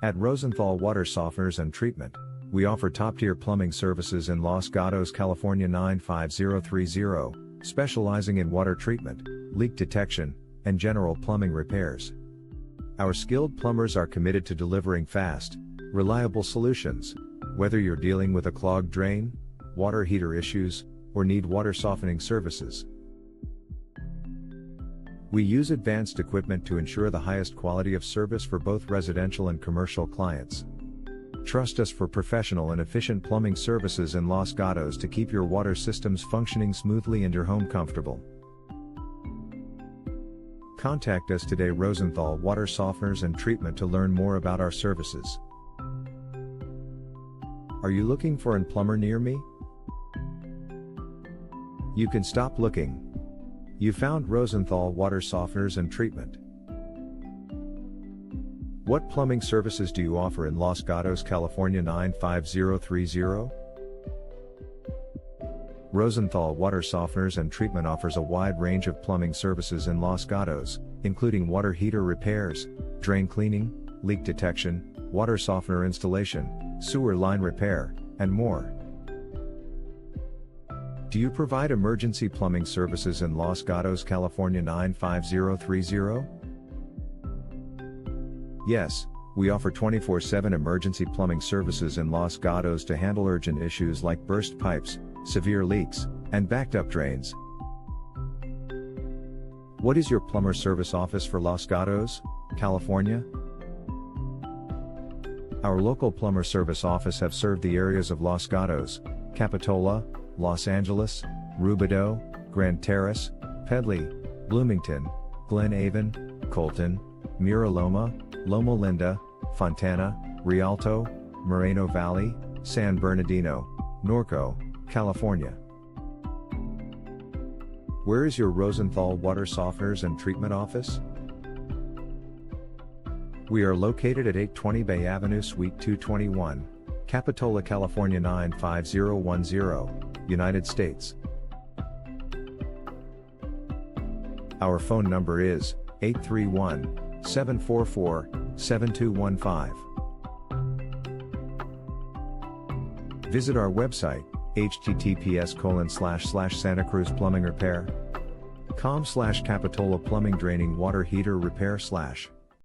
At Rosenthal Water Softeners and Treatment, we offer top-tier plumbing services in Los Gatos, California 95030, specializing in water treatment, leak detection, and general plumbing repairs. Our skilled plumbers are committed to delivering fast, reliable solutions, whether you're dealing with a clogged drain, water heater issues, or need water softening services. We use advanced equipment to ensure the highest quality of service for both residential and commercial clients. Trust us for professional and efficient plumbing services in Los Gatos to keep your water systems functioning smoothly and your home comfortable. Contact us today, Rosenthal Water Softeners and Treatment, to learn more about our services. Are you looking for a plumber near me? You can stop looking. You found Rosenthal Water Softeners and Treatment. What plumbing services do you offer in Los Gatos, California 95030? Rosenthal Water Softeners and Treatment offers a wide range of plumbing services in Los Gatos, including water heater repairs, drain cleaning, leak detection, water softener installation, sewer line repair, and more. Do you provide emergency plumbing services in Los Gatos, California 95030? Yes, we offer 24/7 emergency plumbing services in Los Gatos to handle urgent issues like burst pipes, severe leaks, and backed up drains. What is your plumber service office for Los Gatos, California? Our local plumber service office have served the areas of Los Gatos, Capitola, Los Angeles, Rubidoux, Grand Terrace, Pedley, Bloomington, Glen Avon, Colton, Mira Loma, Loma Linda, Fontana, Rialto, Moreno Valley, San Bernardino, Norco, California. Where is your Rosenthal Water Softeners and Treatment office? We are located at 820 Bay Avenue, Suite 221, Capitola, California 95010, United States. Our phone number is 831-744-7215. Visit our website, https://santacruzplumbingrepair.com/Capitola Plumbing Draining Water Heater Repair/